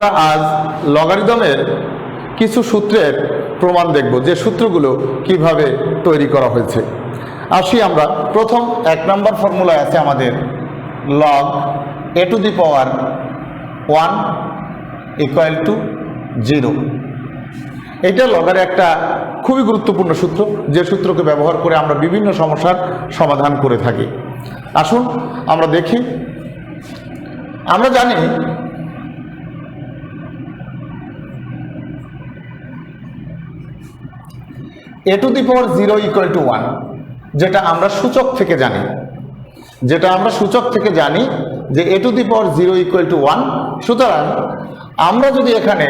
আজ লগারিদমের কিছু সূত্রের প্রমাণ দেখব, যে সূত্রগুলো কিভাবে তৈরি করা হয়েছে। আসি আমরা প্রথম 1 নম্বর ফর্মুলায় আছে আমাদের log a two the power 1 equal to 0। এটা লগার একটা খুবই গুরুত্বপূর্ণ সূত্র, যে সূত্রকে ব্যবহার করে আমরা বিভিন্ন সমস্যার সমাধান করে থাকি। আসুন আমরা দেখি। আমরা জানি a two the power 0 equal to 1, যেটা আমরা সূচক থেকে জানি, যে a two the power 0 equal to 1। সুতরাং আমরা যদি এখানে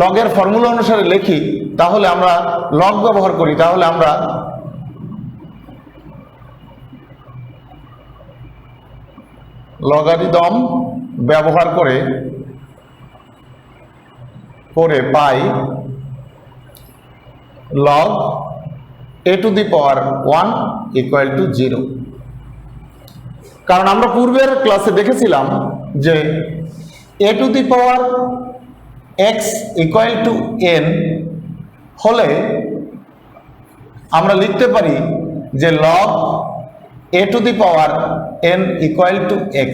লগের ফর্মুলা অনুসারে লিখি, তাহলে আমরা লগ ব্যবহার করি, তাহলে আমরা লগারিদম ব্যবহার করে পাই log a two the power 1 equal to 0। কারণ আমরা পূর্বের ক্লাসে দেখেছিলাম যে a two the power x equal to n হলে আমরা লিখতে পারি যে log a two the power n equal to x।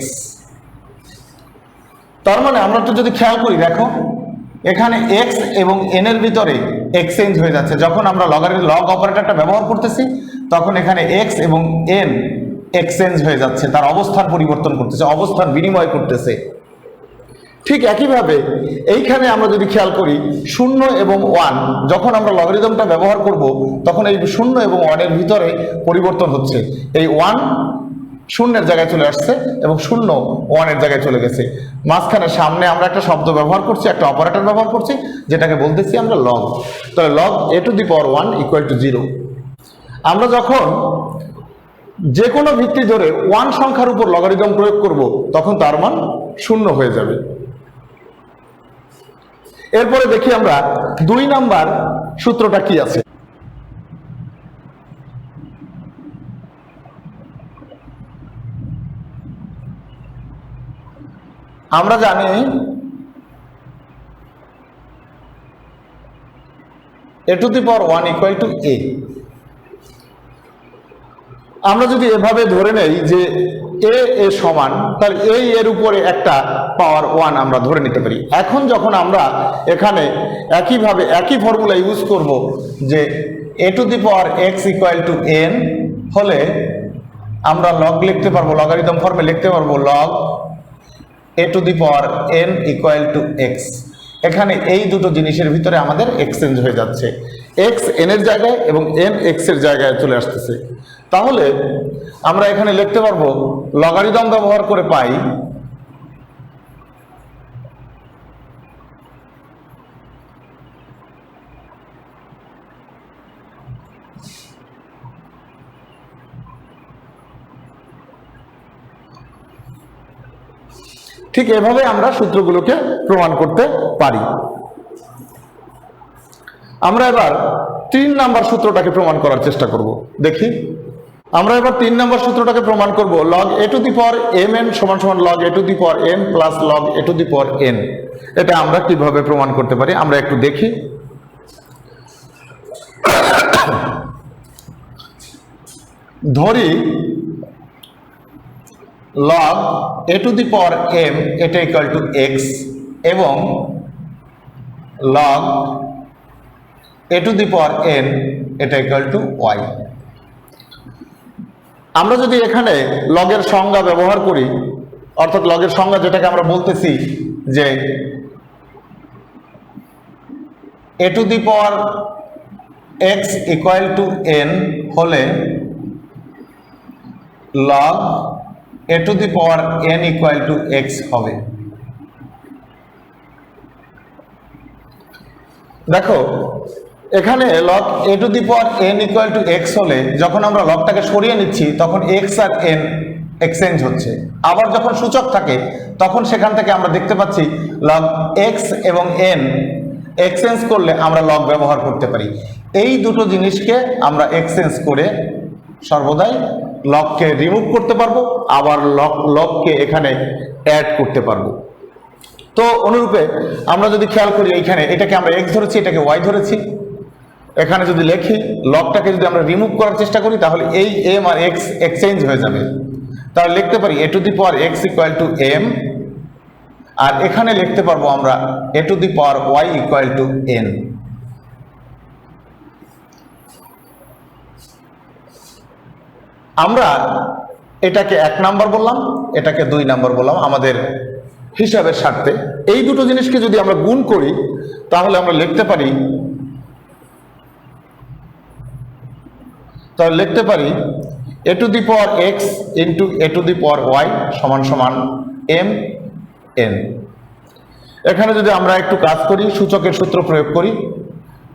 তার মানে আমরা একটু যদি খেয়াল করি, দেখো এখানে x এবং n এর ভিতরে এক্সচেঞ্জ হয়ে যাচ্ছে। যখন আমরা লগ অপারেটরটা ব্যবহার করতেছি, তখন এখানে x এবং n এক্সচেঞ্জ হয়ে যাচ্ছে, তার অবস্থান পরিবর্তন করতেছে, অবস্থান বিনিময় করতেছে। ঠিক একইভাবে এইখানে আমরা যদি খেয়াল করি 0 এবং 1, যখন আমরা লগারিদমটা ব্যবহার করব, তখন এই 0 এবং 1 এর ভিতরে পরিবর্তন হচ্ছে। এই 1 শূন্যের জায়গায় চলে আসছে এবং 0 1 এর জায়গায় চলে গেছে। মাঝখানে সামনে আমরা একটা শব্দ ব্যবহার করছি, একটা অপারেটর ব্যবহার করছি, যেটাকে বলতেছি আমরা লগ। তাহলে log a two the power 1 equal to 0। আমরা যখন যে কোনো ভিত্তি ধরে 1 সংখ্যার উপর লগারিদম প্রয়োগ করব, তখন তার মান 0 হয়ে যাবে। এরপরে দেখি আমরা 2 নাম্বার সূত্রটা কি আছে। আমরা জানি a two the power 1 equal to a। আমরা যদি এভাবে ধরে নেই যে a এর সমান, তাহলে a এর উপরে একটা পাওয়ার 1 আমরা ধরে নিতে পারি। এখন যখন আমরা এখানে একইভাবে একই ফর্মুলা ইউজ করব, যে a two the power x equal to n হলে আমরা লগ লিখতে পারবো, লগারিদম ফর্মে লিখতে পারবো log a two the power n equal to x। এখানে এই দুটো জিনিসের ভিতরে আমাদের এক্সচেঞ্জ হয়ে যাচ্ছে, x n এর জায়গায় এবং n x এর জায়গায় চলে আসতেছে। তাহলে আমরা এখানে লিখতে পারবো লগারিদম ব্যবহার করে পাই ঠিক এভাবে আমরা সূত্রগুলোকে প্রমাণ করতে পারি। আমরা এবার 3 নাম্বার সূত্রটাকে প্রমাণ করার চেষ্টা করব। দেখি আমরা এবার 3 নাম্বার সূত্রটাকে প্রমাণ করব, log a two the power mn সমান সমান log a two the power m plus log a two the power n। এটা আমরা কিভাবে প্রমাণ করতে পারি আমরা একটু দেখি। ধরি log a two the power m এটা ইকুয়াল টু x এবং log a two the power n এটা ইকুয়াল টু y। আমরা যদি এখানে লগের সংজ্ঞা ব্যবহার করি, অর্থাৎ লগের সংজ্ঞা যেটাকে আমরা বলতেছি যে a two the power x equal to n হলে log a two the power n equal to x হবে। দেখো এখানে log a two the power n equal to x হলে, যখন আমরা লগটাকে সরিয়ে নিচ্ছি, তখন x আর n এক্সচেঞ্জ হচ্ছে। আবার যখন সূচক থাকে, তখন সেখান থেকে আমরা দেখতে পাচ্ছি log x এবং n এক্সচেঞ্জ করলে আমরা লগ ব্যবহার করতে পারি। এই দুটো জিনিসকে আমরা এক্সচেঞ্জ করে সর্বদাই লগকে রিমুভ করতে পারবো, আবার লগকে এখানে অ্যাড করতে পারবো। তো তো অনুরূপে আমরা যদি খেয়াল করি এইখানে এটাকে আমরা এক্স ধরেছি, এটাকে ওয়াই ধরেছি। এখানে যদি লিখি লগটাকে যদি আমরা রিমুভ করার চেষ্টা করি তাহলে এই এম আর এক্স এক্সচেঞ্জ হয়ে যাবে। তাহলে লিখতে পারি A to the power x equal to M, আর এখানে লিখতে পারবো আমরা A to the power Y equal to N. আমরা এটাকে 1 নাম্বার বললাম, এটাকে 2 নাম্বার বললাম আমাদের হিসাবের স্বার্থে। এই দুটো জিনিসকে যদি আমরা গুণ করি তাহলে আমরা লিখতে পারি A to the power X into A to the power Y সমান সমান এম এন। এখানে যদি আমরা একটু কাজ করি, সূচকের সূত্র প্রয়োগ করি,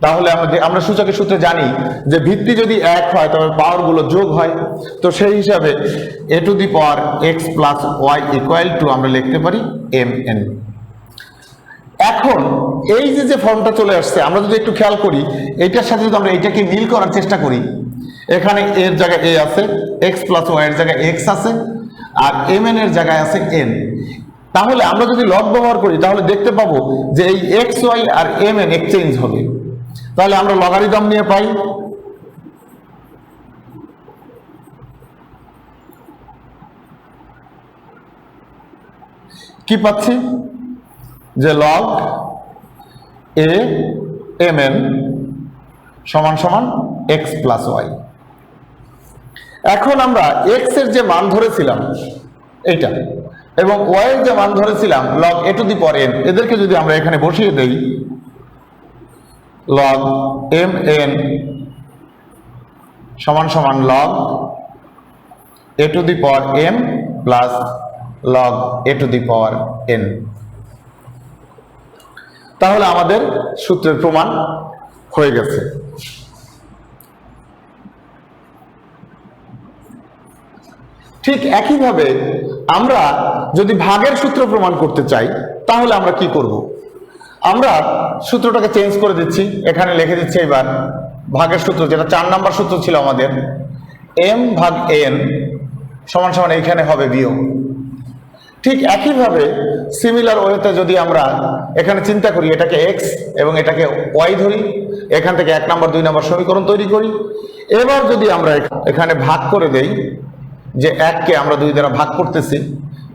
তাহলে আমরা সূচকের সূত্রে জানি যে ভিত্তি যদি 1 হয় তবে পাওয়ারগুলো যোগ হয়। তো সেই হিসাবে A to the power X plus Y equal to আমরা লিখতে পারি এম এন। এখন এই যে ফর্মটা চলে আসছে, আমরা যদি একটু খেয়াল করি এইটার সাথে যদি আমরা এইটাকে মিল করার চেষ্টা করি, এখানে এর জায়গায় এ আছে, এক্স প্লাস ওয়াই এর জায়গায় এক্স আছে, আর এম এন এর জায়গায় আছে এন। তাহলে আমরা যদি লগ ব্যবহার করি তাহলে দেখতে পাবো যে এই এক্স ওয়াই আর এম এন এক্সচেঞ্জ হবে। তাহলে আমরা লগারিদম নিয়ে পাই কি পাচ্ছি যে লগ এ এম এন সমান সমান এক্স প্লাস ওয়াই। এখন আমরা এক্স এর যে মান ধরেছিলাম এইটা এবং ওয়াই এর যে মান ধরেছিলাম log A to the power N, এদেরকে যদি আমরা এখানে বসিয়ে দেই লগ এম এন সমান সমান log A to the power m plus log A to the power n. তাহলে আমাদের সূত্রের প্রমাণ হয়ে গেছে। ঠিক একইভাবে আমরা যদি ভাগের সূত্র প্রমাণ করতে চাই তাহলে আমরা কি করব? আমরা সূত্রটাকে চেঞ্জ করে দিচ্ছি, এখানে লিখে দিচ্ছি এবার ভাগের সূত্র, যেটা 4 নাম্বার সূত্র ছিল আমাদের, এম ভাগ এন সমান সমান এইখানে হবে বিয়োগ। ঠিক একইভাবে সিমিলার ওয়েতে যদি আমরা এখানে চিন্তা করি, এটাকে এক্স এবং এটাকে ওয়াই ধরি, এখান থেকে 1 নাম্বার 2 নাম্বার সমীকরণ তৈরি করি। এবার যদি আমরা এখানে ভাগ করে দেই, যে 1 কে আমরা 2 দ্বারা ভাগ করতেছি,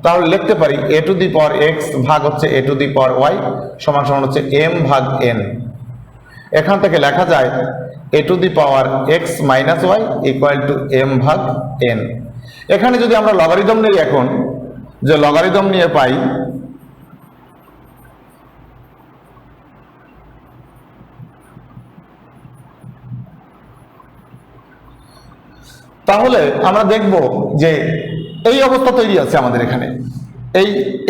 তাহলে লিখতে পারি A to the power x ভাগ হচ্ছে এ টু দি পাওয়ার ওয়াই সমান সমান হচ্ছে এম ভাগ এন। এখান থেকে লেখা যায় A to the power X minus Y equal to M ভাগ এন। এখানে যদি আমরা লগারিদম নেই, এখন যে লগারিদম নিয়ে পাই তাহলে আমরা দেখব যে এই অবস্থা তৈরি আছে আমাদের এখানে, এই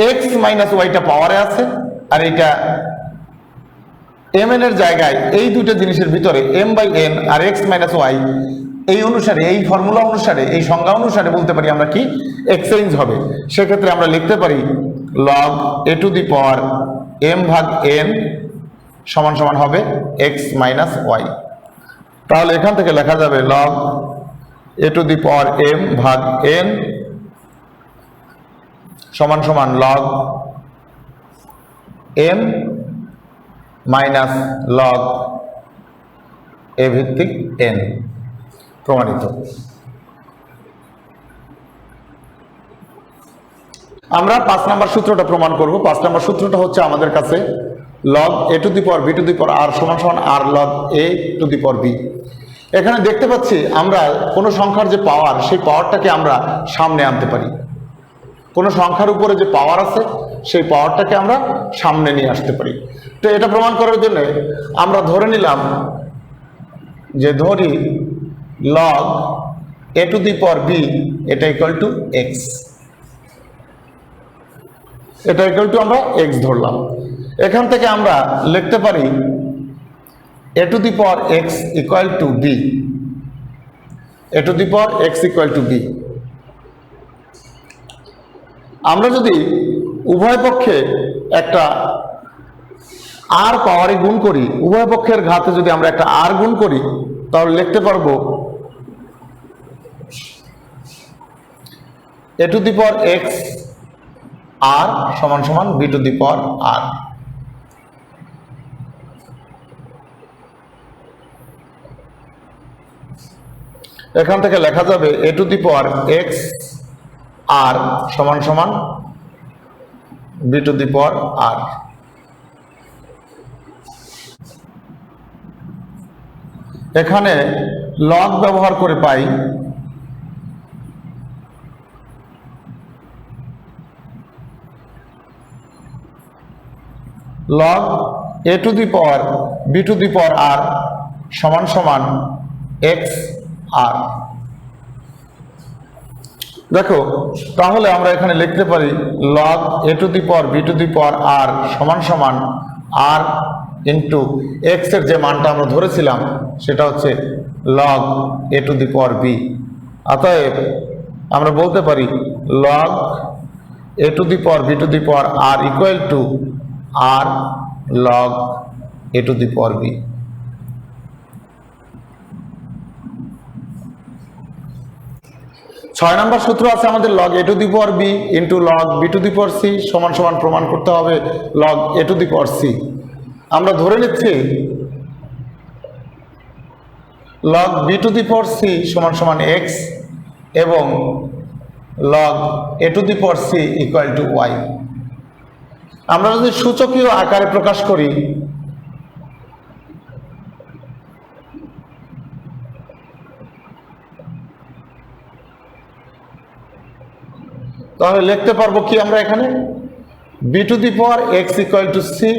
এক্স মাইনাস ওয়াইটা পাওয়ারে আছে আর এইটা এম এন এর জায়গায়, এই দুটো জিনিসের ভিতরে এম বাই এন আর এক্স মাইনাস ওয়াই এই অনুসারে, এই ফর্মুলা অনুসারে, এই সংজ্ঞা অনুসারে বলতে পারি আমরা কি এক্সচেঞ্জ হবে। সেক্ষেত্রে আমরা লিখতে পারি log A to the power m ভাগ এন সমান সমান হবে এক্স মাইনাস ওয়াই। তাহলে এখান থেকে লেখা যাবে log A to the power m ভাগ এন সমান সমান log m minus log a ভিত্তিক এন। প্রমাণিত। আমরা 5 নাম্বার সূত্রটা প্রমাণ করব। 5 নাম্বার সূত্রটা হচ্ছে আমাদের কাছে log A to the power B to the power R সমান সমান R log A to the power B. এখানে দেখতে পাচ্ছি আমরা কোনো সংখ্যার যে পাওয়ার, সেই পাওয়ারটাকে আমরা সামনে আনতে পারি। কোনো সংখ্যার উপরে যে পাওয়ার আছে সেই পাওয়ারটাকে আমরা সামনে নিয়ে আসতে পারি। তো এটা প্রমাণ করার জন্য আমরা ধরে নিলাম যে ধরি log A to the power B এটা ইকুয়াল টু এক্স, এটা ইকুয়াল টু আমরা এক্স ধরলাম। এখান থেকে আমরা লিখতে পারি A to the power x equal to B, A to the power x equal to B. আমরা যদি উভয় পক্ষে একটা আর পাওয়ারে গুণ করি, উভয় পক্ষের ঘাতে যদি আমরা একটা আর গুণ করি, তাহলে লিখতে পারবো A to the power x আর সমান সমান বি টু দি পাওয়ার আর। এখান থেকে লেখা যাবে এ টু দি পাওয়ার এক্স আর সমান সমান বি টু দি পাওয়ার আর। এখানে লগ ব্যবহার করে পাই log A to the power B to the power R সমান সমান এক্স আর। দেখো তাহলে আমরা এখানে লিখতে পারি log A to the power B to the power R সমান সমান আর ইন্টু এক্স এর যে মানটা আমরা ধরেছিলাম সেটা হচ্ছে log A to the power b. অতএব আমরা বলতে পারি log A to the power B to the power r equal to r log A to the power b. ছয় নম্বর সূত্র আছে আমাদের log A to the power B into log B to the power c সমান সমান প্রমাণ করতে হবে log A to the power c. আমরা ধরে নিচ্ছি log B to the power c সমান সমান এক্স এবং log A to the power C equal to y. আমরা যদি সূচকীয় আকারে প্রকাশ করি তাহলে লিখতে পারবো কি আমরা এখানে B to the power x equal to C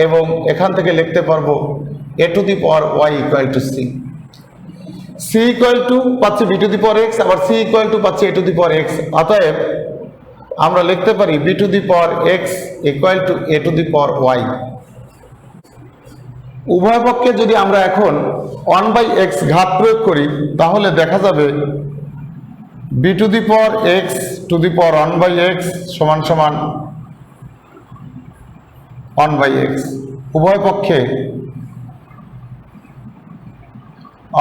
এবং এখান থেকে লিখতে পারবো A to the power Y equal to C. C equal to পাচ্ছি B to the power X আবার সি ইকুয়াল টু পাচ্ছি A to the power x. অতএব আমরা লিখতে পারি b to the power x equal to a to the power y. উভয় পক্ষে যদি আমরা এখন 1/x ঘাত প্রয়োগ করি তাহলে দেখা যাবে b to the power x to the power 1/x সমান সমান 1/x। উভয় পক্ষে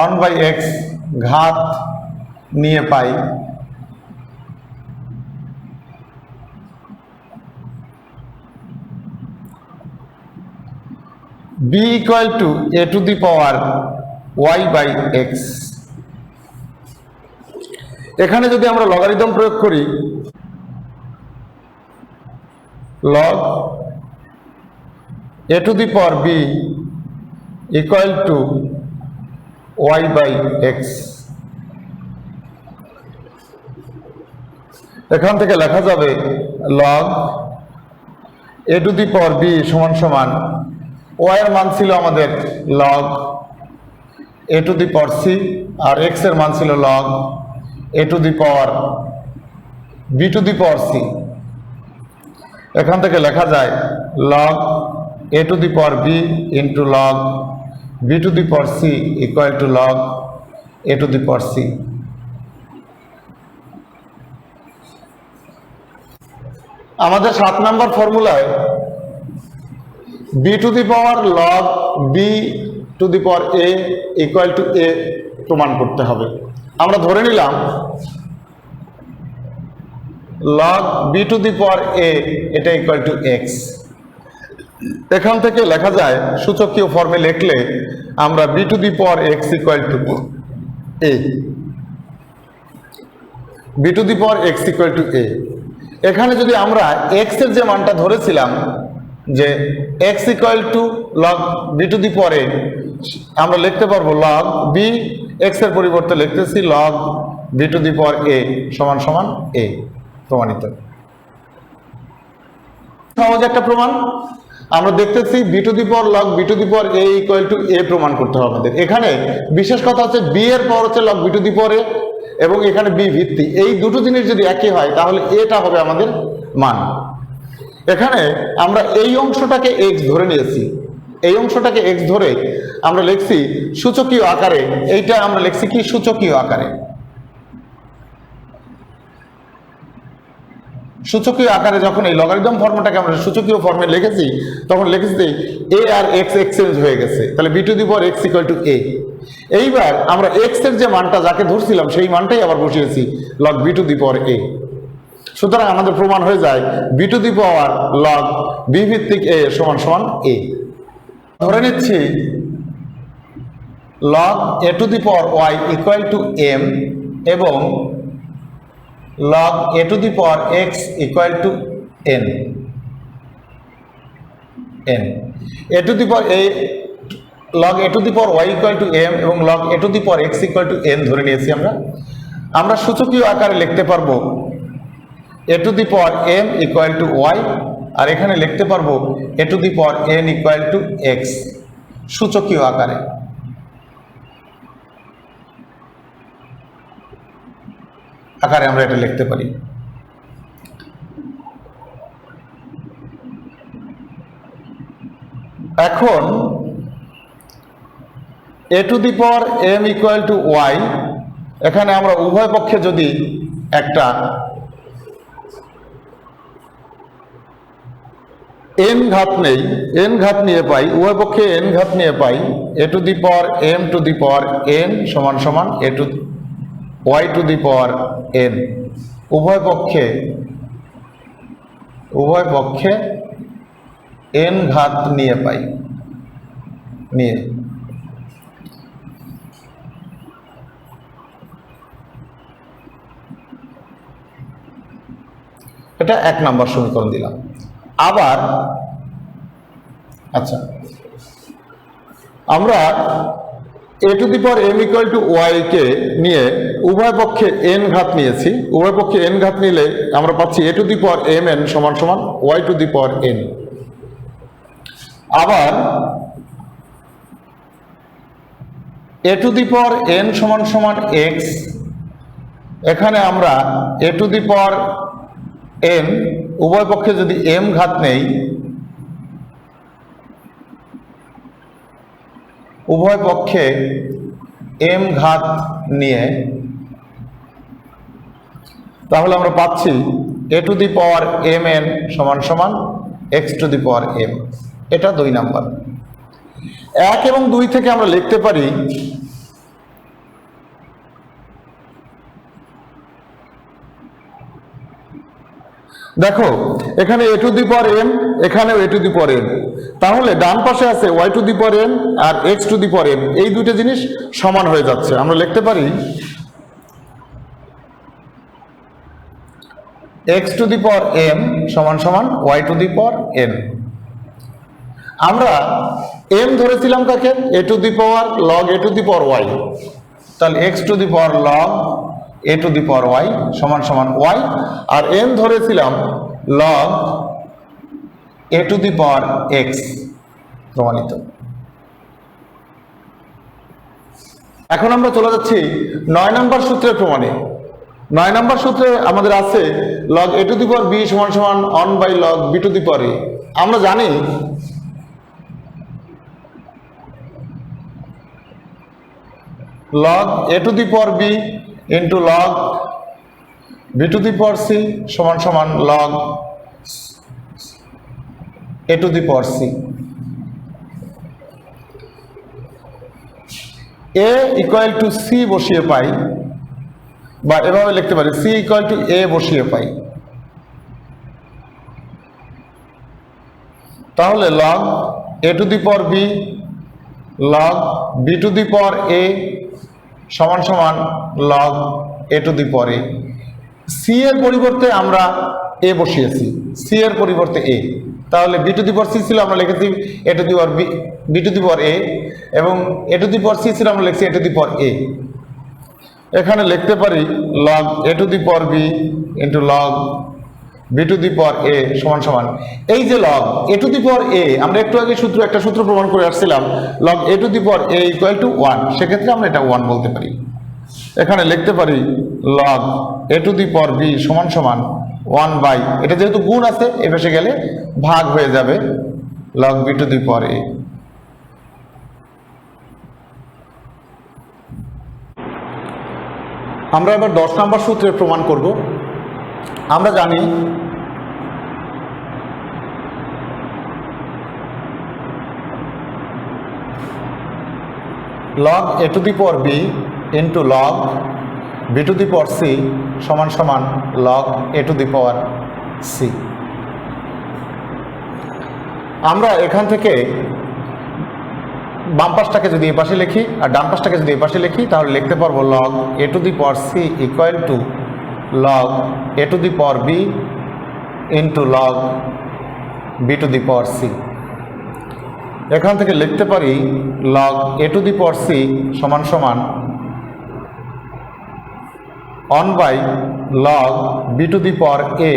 1/x ঘাত নিয়ে পাই b equal to a to the power y/x। এখানে যদি আমরা লগারিদম প্রয়োগ করি log A to the power b equal to y/x। এখান থেকে লেখা যাবে log A to the power b সমান সমান y এর মান ছিল আমাদের log A to the power c আর x এর মান ছিল log A to the power B to the power C. এখান থেকে লেখা যায় log A to the power B into log B to the power C equal to log A to the power C. আমাদের 7 নম্বর ফর্মুলায় B to the power log B to the power A equal to A প্রমাণ করতে হবে। আমরা ধরে নিলাম log B to the power A এটা ইকুয়াল টু এক্স। এখান থেকে লেখা যায় সূচকীয় ফর্মে লিখলে আমরা B to the power x equal to A, B to the power x equal to A. এখানে যদি আমরা এক্স এর যে মানটা ধরেছিলাম যে X equal to log B to the power A, আমরা লিখতে পারবো লগ বি এক্স এর পরিবর্তে লিখতেছি log B to the power A সমান সমান এ। প্রমাণিত। সহজ একটা প্রমাণ আমরা দেখতেছি B to the power log B to the power A equal to A প্রমাণ করতে হবে আমাদের। এখানে বিশেষ কথা হচ্ছে বি এর পাওয়ার হচ্ছে log B to the power এ এবং এখানে বি ভিত্তি, এই দুটো জিনিস যদি একই হয় তাহলে এটা হবে আমাদের মান। এখানে আমরা এই অংশটাকে এক্স ধরে নিয়েছি, এই অংশটাকে এক্স ধরে আমরা লিখছি সূচকীয় আকারে, এইটা আমরা লিখছি কি সূচকীয় আকারে। সূচকীয় আকারে যখন এই লগারিদম ফর্মটাকে আমরা সূচকীয় ফর্মে লিখেছি তখন লিখেছি এ আর এক্স এক্সচেঞ্জ হয়ে গেছে, তাহলে B to the power x equal to A. এইবার আমরা এক্স এর যে মানটা যাকে ধরছিলাম সেই মানটাই আবার বসিয়েছি log B to the power A. সুতরাং আমাদের প্রমাণ হয়ে যায় B to the power log B ভিত্তিক এ সমান সমান এ। ধরে নিচ্ছি log A to the power Y equal to M এবং log A to the power x equal to N. A to the power A log A to the power Y equal to M এবং log A to the power x equal to N ধরে নিয়েছি আমরা সূচকীয় আকারে লিখতে পারবো A to the power M equal to Y, আর এখানে লিখতে পারবো A to the power N equal to X সূচকীয় আকারে। আমরা এটা লিখতে পারি। এখন A to the power M equal to Y, এখানে আমরা উভয় পক্ষে যদি একটা এন ঘাত নেই, এন ঘাত নিয়ে পাই, উভয় পক্ষে এন ঘাত নিয়ে পাই A to the power M to the power N সমান সমান A to Y to the power N. উভয় পক্ষে এন ঘাত নিয়ে পাই, এটা 1 নম্বর সমীকরণ দিলাম। আবার আচ্ছা, আমরা A to the power M equal to Y কে নিয়ে উভয় পক্ষে এন ঘাত নিয়েছি। উভয় পক্ষে এন ঘাত নিলে আমরা পাচ্ছি A to the power M N সমান সমান Y to the power N. আবার A to the power N সমান সমান এক্স, এখানে আমরা A to the power N উভয় পক্ষে যদি এম ঘাত নেই, উভয় পক্ষে এম ঘাত নিয়ে তাহলে আমরা পাচ্ছি A to the power M N সমান সমান X to the power M. এটা 2 নাম্বার। 1 এবং 2 থেকে আমরা লিখতে পারি দেখো এখানে এ টু দি পাওয়ার এম, এখানেও এ টু দি পাওয়ার এম, তাহলে ডান পাশে আছে Y to the power M আর X to the power M, এই দুটো জিনিস সমান হয়ে যাচ্ছে। আমরা লিখতে পারি X to the power M সমান সমান Y to the power N. আমরা এম ধরেছিলাম কাকে? A to the power log A to the power Y, তাহলে X to the power log A to the power Y সমান সমান Y, আর N ধরেছিলাম log A to the power x. প্রমাণিত। এখন আমরা চলে যাচ্ছি 9 নম্বর সূত্রের প্রমাণে। 9 নম্বর সূত্রে আমাদের আছে log A to the power B সমান সমান 1 by log B to the power A. আমরা জানি log a to the power b into log b to the power c সমান সমান log a to the power c। a equal to c বসিয়ে পাই, বা এভাবে লিখতে পারি c ইকুয়াল টু a বসিয়ে পাই। তাহলে log a to the power b log b to the power a সমান সমান log a to the power a। c এর পরিবর্তে আমরা a বসিয়েছি, c এর পরিবর্তে a, তাহলে b to the power c ছিল, আমরা লিখেছি a to the power b to the power a, এবং a to the power c ছিল, আমরা লিখছি a to the power a। এখানে লিখতে পারি log a to the power b into log b to the power a সমান সমান এই যে log a to the power a, আমরা একটু আগে একটা সূত্র প্রমাণ করে আসছিলাম log a to the power a equal to 1, সেক্ষেত্রে আমরা এটা 1 বলতে পারি। এখানে লিখতে পারি log a to the power b সমান সমান 1 বাই, এটা যেহেতু গুণ আছে এ পাশে গেলে ভাগ হয়ে যাবে, log b to the power a। আমরা এবার 10 নম্বর সূত্রের প্রমাণ করব। আমরা জানি log a to the power b into log b to the power c সমান সমান log A to the power c. আমরা এখান থেকে বাম পাশটাকে যদি এ পাশে লিখি আর ডান পাশটাকে যদি এ পাশে লিখি তাহলে লিখতে পারবো log A to the power C equal to log A to the power B into log B to the power C. এখান থেকে লিখতে পারি log A to the power c সমান সমান 1 log b to the power a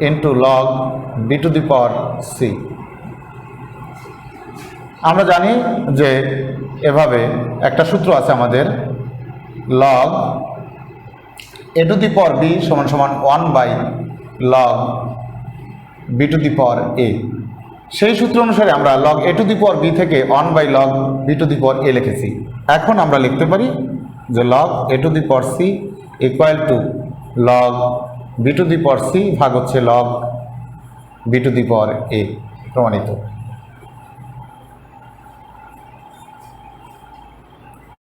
into log B to the power c. আমরা জানি যে এভাবে একটা সূত্র আছে আমাদের log A to the power B সমান সমান 1 log b to the power a. সেই সূত্র অনুসারে আমরা log A to the power b থেকে 1 log b to the power a লিখেছি। এখন আমরা লিখতে পারি যে log A to the power C equal to log B to the power c ভাগ হচ্ছে log B to the power a. প্রমাণিত।